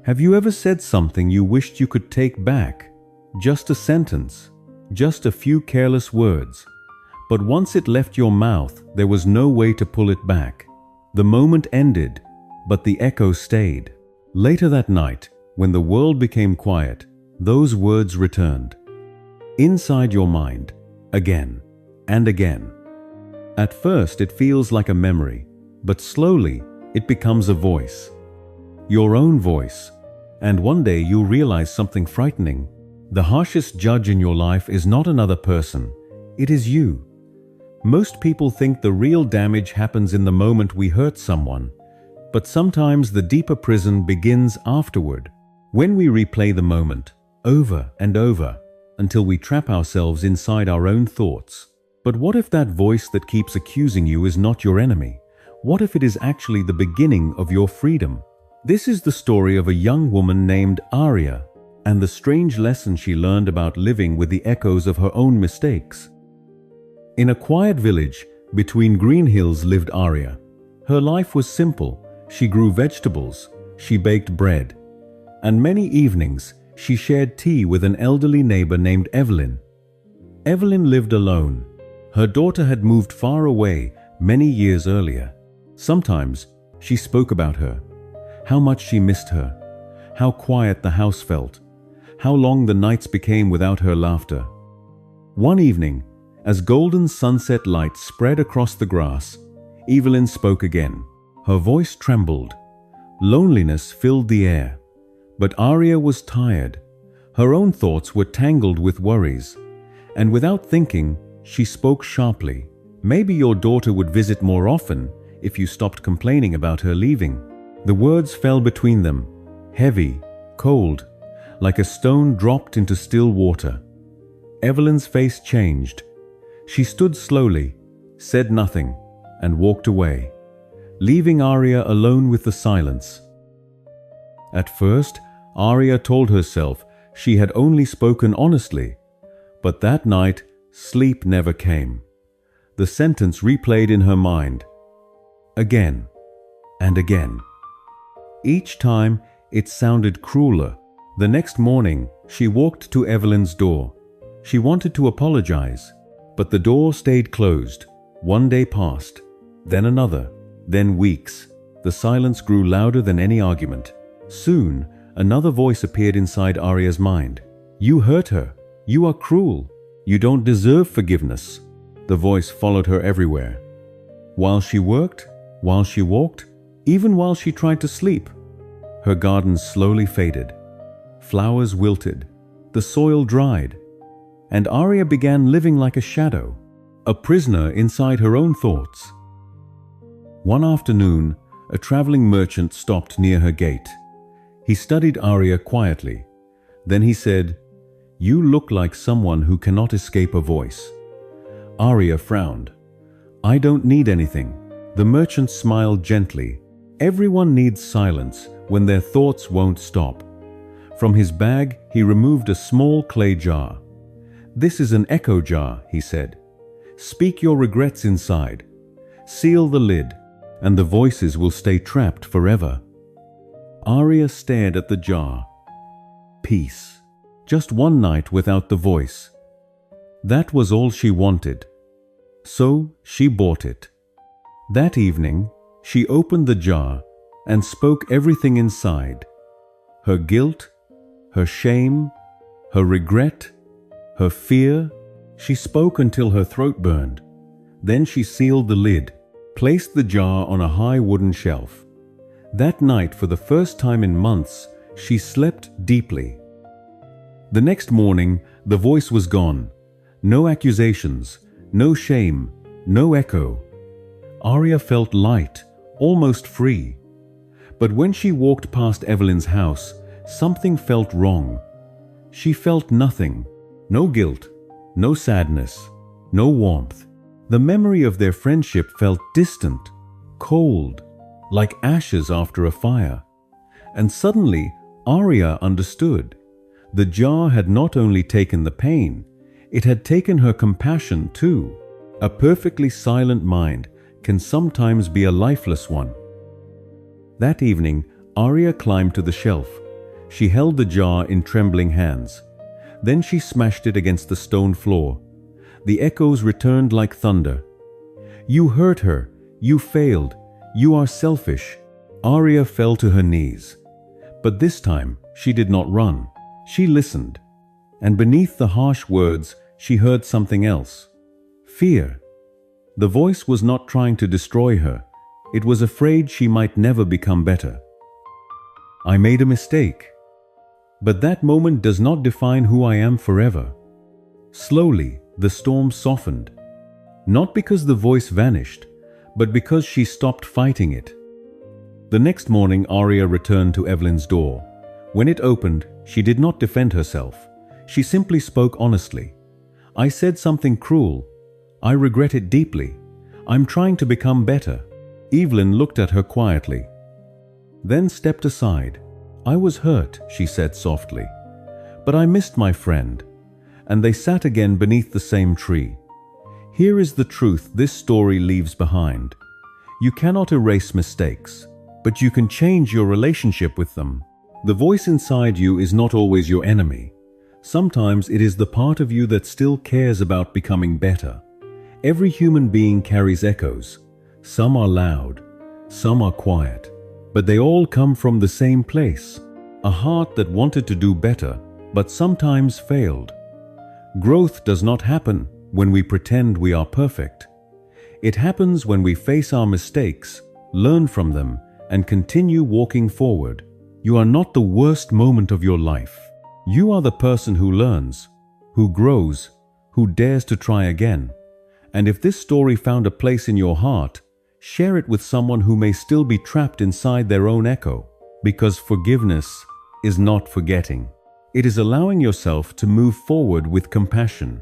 Have you ever said something you wished you could take back? Just a sentence, just a few careless words. But once it left your mouth, there was no way to pull it back. The moment ended, but the echo stayed. Later that night, when the world became quiet, those words returned. Inside your mind, again and again. At first it feels like a memory, but slowly it becomes a voice. Your own voice. And one day you'll realize something frightening. The harshest judge in your life is not another person, it is you. Most people think the real damage happens in the moment we hurt someone, but sometimes the deeper prison begins afterward, when we replay the moment over and over until we trap ourselves inside our own thoughts. But what if that voice that keeps accusing you is not your enemy? What if it is actually the beginning of your freedom? This is the story of a young woman named Aria and the strange lesson she learned about living with the echoes of her own mistakes. In a quiet village between green hills lived Aria. Her life was simple. She grew vegetables, she baked bread, and many evenings she shared tea with an elderly neighbor named Evelyn. Evelyn lived alone. Her daughter had moved far away many years earlier. Sometimes she spoke about her, how much she missed her, how quiet the house felt, how long the nights became without her laughter. One evening, as golden sunset light spread across the grass, Evelyn spoke again. Her voice trembled. Loneliness filled the air. But Aria was tired. Her own thoughts were tangled with worries. And without thinking, she spoke sharply. Maybe your daughter would visit more often if you stopped complaining about her leaving. The words fell between them, heavy, cold, like a stone dropped into still water. Evelyn's face changed. She stood slowly, said nothing, and walked away, leaving Aria alone with the silence. At first, Aria told herself she had only spoken honestly, but that night, sleep never came. The sentence replayed in her mind, again and again. Each time, it sounded crueler. The next morning, she walked to Evelyn's door. She wanted to apologize, but the door stayed closed. One day passed, then another, then weeks. The silence grew louder than any argument. Soon, another voice appeared inside Aria's mind. You hurt her. You are cruel. You don't deserve forgiveness. The voice followed her everywhere. While she worked, while she walked, even while she tried to sleep. Her garden slowly faded. Flowers wilted. The soil dried. And Aria began living like a shadow, a prisoner inside her own thoughts. One afternoon, a traveling merchant stopped near her gate. He studied Aria quietly. Then he said, "You look like someone who cannot escape a voice." Aria frowned. "I don't need anything." The merchant smiled gently. Everyone needs silence when their thoughts won't stop. From his bag, he removed a small clay jar. "This is an echo jar," he said. "Speak your regrets inside. Seal the lid, and the voices will stay trapped forever." Aria stared at the jar. Peace. Just one night without the voice. That was all she wanted. So she bought it. That evening, she opened the jar and spoke everything inside. Her guilt, her shame, her regret, her fear. She spoke until her throat burned. Then she sealed the lid, placed the jar on a high wooden shelf. That night, for the first time in months, she slept deeply. The next morning, the voice was gone. No accusations, no shame, no echo. Aria felt light, almost free. But when she walked past Evelyn's house, something felt wrong. She felt nothing. No guilt, no sadness, no warmth. The memory of their friendship felt distant, cold, like ashes after a fire. And suddenly, Aria understood. The jar had not only taken the pain, it had taken her compassion too. A perfectly silent mind can sometimes be a lifeless one. That evening, Aria climbed to the shelf. She held the jar in trembling hands. Then she smashed it against the stone floor. The echoes returned like thunder. "You hurt her. You failed. You are selfish." Aria fell to her knees. But this time, she did not run. She listened. And beneath the harsh words, she heard something else. Fear. The voice was not trying to destroy her. It was afraid she might never become better. "I made a mistake. But that moment does not define who I am forever." Slowly, the storm softened. Not because the voice vanished, but because she stopped fighting it. The next morning, Aria returned to Evelyn's door. When it opened, she did not defend herself. She simply spoke honestly. "I said something cruel. I regret it deeply. I'm trying to become better." Evelyn looked at her quietly, then stepped aside. "I was hurt," she said softly, "but I missed my friend." And they sat again beneath the same tree. Here is the truth this story leaves behind. You cannot erase mistakes, but you can change your relationship with them. The voice inside you is not always your enemy. Sometimes it is the part of you that still cares about becoming better. Every human being carries echoes. Some are loud, some are quiet, but they all come from the same place. A heart that wanted to do better, but sometimes failed. Growth does not happen when we pretend we are perfect. It happens when we face our mistakes, learn from them, and continue walking forward. You are not the worst moment of your life. You are the person who learns, who grows, who dares to try again. And if this story found a place in your heart, share it with someone who may still be trapped inside their own echo. Because forgiveness is not forgetting. It is allowing yourself to move forward with compassion.